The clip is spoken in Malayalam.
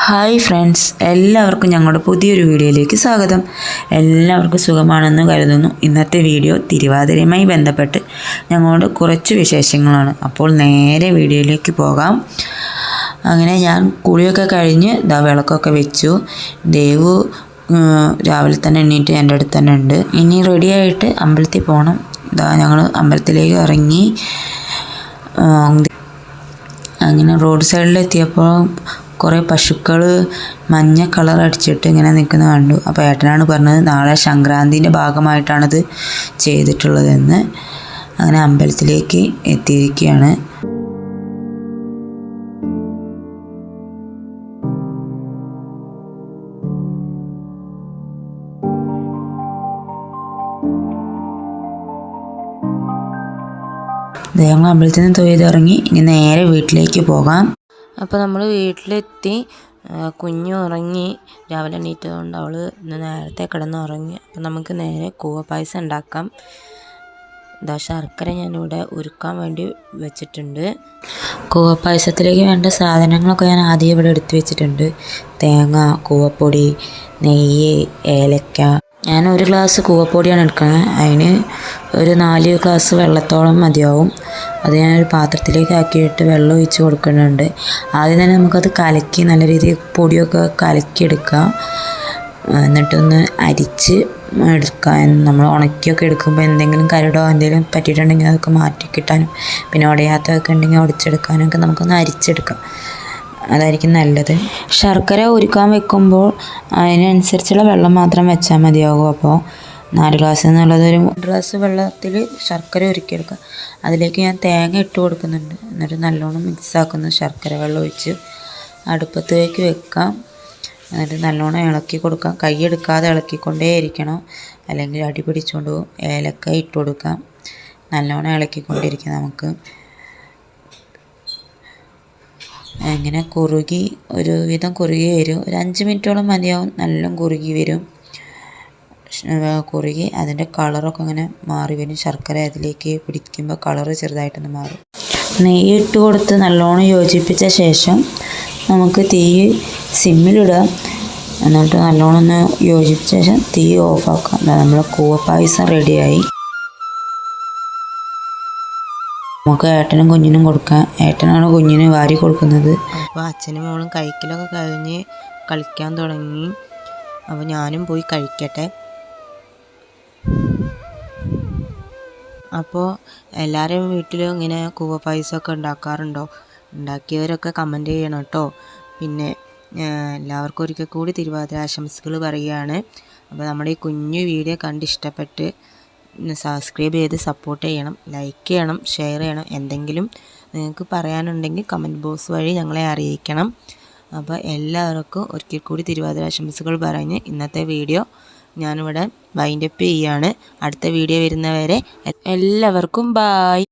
ഹായ് ഫ്രണ്ട്സ്, എല്ലാവർക്കും ഞങ്ങളുടെ പുതിയൊരു വീഡിയോയിലേക്ക് സ്വാഗതം. എല്ലാവർക്കും സുഖമാണെന്ന് കരുതുന്നു. ഇന്നത്തെ വീഡിയോ തിരുവാതിരയുമായി ബന്ധപ്പെട്ട് ഞങ്ങളുടെ കുറച്ച് വിശേഷങ്ങളാണ്. അപ്പോൾ നേരെ വീഡിയോയിലേക്ക് പോകാം. അങ്ങനെ ഞാൻ കുളിയൊക്കെ കഴിഞ്ഞ് വിളക്കൊക്കെ വെച്ചു. ദേവു രാവിലെ തന്നെ എണ്ണീറ്റ് എൻ്റെ അടുത്ത് തന്നെ ഉണ്ട്. ഇനി റെഡിയായിട്ട് അമ്പലത്തിൽ പോകണം. ഞങ്ങൾ അമ്പലത്തിലേക്ക് ഇറങ്ങി. അങ്ങനെ റോഡ് സൈഡിലെത്തിയപ്പോൾ കുറേ പശുക്കൾ മഞ്ഞ കളർ അടിച്ചിട്ട് ഇങ്ങനെ നിൽക്കുന്നത് കണ്ടു. അപ്പോൾ ഏട്ടനാണ് പറഞ്ഞത് നാളെ സംക്രാന്തിൻ്റെ ഭാഗമായിട്ടാണിത് ചെയ്തിട്ടുള്ളതെന്ന്. അങ്ങനെ അമ്പലത്തിലേക്ക് എത്തിയിരിക്കുകയാണ്. ഞങ്ങൾ അമ്പലത്തിൽ നിന്ന് തൊഴുതിറങ്ങി. ഇനി നേരെ വീട്ടിലേക്ക് പോകാം. അപ്പോൾ നമ്മൾ വീട്ടിലെത്തി. കുഞ്ഞു ഉറങ്ങി. രാവിലെ എണീറ്റതുകൊണ്ട് അവൾ ഇന്ന് നേരത്തെ കിടന്നുറങ്ങി. അപ്പോൾ നമുക്ക് നേരെ കൂവപ്പായസം ഉണ്ടാക്കാം. ശർക്കര ഞാനിവിടെ ഉരുക്കാൻ വേണ്ടി വെച്ചിട്ടുണ്ട്. കൂവപ്പായസത്തിലേക്ക് വേണ്ട സാധനങ്ങളൊക്കെ ഞാൻ ആദ്യം ഇവിടെ എടുത്തു വെച്ചിട്ടുണ്ട്. തേങ്ങ, കൂവപ്പൊടി, നെയ്യ്, ഏലക്ക. ഞാൻ 1 ഗ്ലാസ് കൂവപ്പൊടിയാണ് എടുക്കുന്നത്. അതിന് ഒരു 4 ഗ്ലാസ് വെള്ളത്തോളം മതിയാവും. അത് ഞാനൊരു പാത്രത്തിലേക്ക് ആക്കിയിട്ട് വെള്ളം ഒഴിച്ച് കൊടുക്കുന്നുണ്ട്. ആദ്യം തന്നെ നമുക്കത് കലക്കി നല്ല രീതിയിൽ പൊടിയൊക്കെ കലക്കിയെടുക്കാം. എന്നിട്ടൊന്ന് അരിച്ച് എടുക്കാൻ. നമ്മൾ ഉണക്കിയൊക്കെ എടുക്കുമ്പോൾ എന്തെങ്കിലും കരടോ എന്തെങ്കിലും പറ്റിയിട്ടുണ്ടെങ്കിൽ അതൊക്കെ മാറ്റി കിട്ടാനും പിന്നെ ഉടയാത്തതൊക്കെ ഉണ്ടെങ്കിൽ ഉടച്ചെടുക്കാനൊക്കെ നമുക്കൊന്ന് അരിച്ചെടുക്കാം. അതായിരിക്കും നല്ലത്. ശർക്കര ഉരുക്കാൻ വെക്കുമ്പോൾ അതിനനുസരിച്ചുള്ള വെള്ളം മാത്രം വെച്ചാൽ മതിയാകും. അപ്പോൾ 4 ഗ്ലാസ് എന്നുള്ളത് ഒരു 3 ഗ്ലാസ് വെള്ളത്തിൽ ശർക്കര ഉരുക്കിയെടുക്കുക. അതിലേക്ക് ഞാൻ തേങ്ങ ഇട്ട് കൊടുക്കുന്നുണ്ട്. എന്നിട്ട് നല്ലോണം മിക്സാക്കുന്നു. ശർക്കര വെള്ളം ഒഴിച്ച് അടുപ്പത്തേക്ക് വെക്കാം. എന്നിട്ട് നല്ലോണം ഇളക്കി കൊടുക്കാം. കൈയെടുക്കാതെ ഇളക്കിക്കൊണ്ടേ ഇരിക്കണം, അല്ലെങ്കിൽ അടി പിടിച്ചുകൊണ്ട് പോകും. ഏലക്ക ഇട്ട് കൊടുക്കാം. നല്ലോണം ഇളക്കിക്കൊണ്ടിരിക്കാം. നമുക്ക് അങ്ങനെ കുറുകി ഒരുവിധം കുറുകി വരും. ഒരു 5 മിനിറ്റോളം മതിയാവും. നല്ല കുറുകി വരും. കുറുകി അതിൻ്റെ കളറൊക്കെ ഇങ്ങനെ മാറി വരും. ശർക്കര അതിലേക്ക് പിടിക്കുമ്പോൾ കളറ് ചെറുതായിട്ടൊന്ന് മാറും. നെയ്യ് ഇട്ട് കൊടുത്ത് നല്ലോണം യോജിപ്പിച്ച ശേഷം നമുക്ക് തീ സിമ്മിലിടാം. എന്നിട്ട് നല്ലോണം ഒന്ന് യോജിപ്പിച്ച ശേഷം തീ ഓഫാക്കാം. നമ്മുടെ കൂവപ്പായസം റെഡിയായി. നമുക്ക് ഏട്ടനും കുഞ്ഞിനും കൊടുക്കാം. ഏട്ടനാണ് കുഞ്ഞിന് വാരി കൊടുക്കുന്നത്. അപ്പോൾ അച്ഛനും മോളും കഴിക്കലൊക്കെ കഴിഞ്ഞ് കളിക്കാൻ തുടങ്ങി. അപ്പോൾ ഞാനും പോയി കഴിക്കട്ടെ. അപ്പോൾ എല്ലാവരുടെയും വീട്ടിലും ഇങ്ങനെ കൂവപ്പായസമൊക്കെ ഉണ്ടാക്കാറുണ്ടോ? ഉണ്ടാക്കിയവരൊക്കെ കമൻറ്റ് ചെയ്യണം കേട്ടോ. പിന്നെ എല്ലാവർക്കും ഒരിക്കൽ കൂടി തിരുവാതിര ആശംസകൾ പറയുകയാണ്. അപ്പോൾ നമ്മുടെ ഈ കുഞ്ഞു വീഡിയോ കണ്ട് ഇഷ്ടപ്പെട്ട് സബ്സ്ക്രൈബ് ചെയ്ത് സപ്പോർട്ട് ചെയ്യണം, ലൈക്ക് ചെയ്യണം, ഷെയർ ചെയ്യണം. എന്തെങ്കിലും നിങ്ങൾക്ക് പറയാനുണ്ടെങ്കിൽ കമൻറ്റ് ബോക്സ് വഴി ഞങ്ങളെ അറിയിക്കണം. അപ്പോൾ എല്ലാവർക്കും ഒരിക്കൽ കൂടി തിരുവാതിര ആശംസകൾ പറഞ്ഞ് ഇന്നത്തെ വീഡിയോ ഞാനിവിടെ വൈൻഡപ്പ് ചെയ്യുകയാണ്. അടുത്ത വീഡിയോ വരുന്നവരെ എല്ലാവർക്കും ബായ്.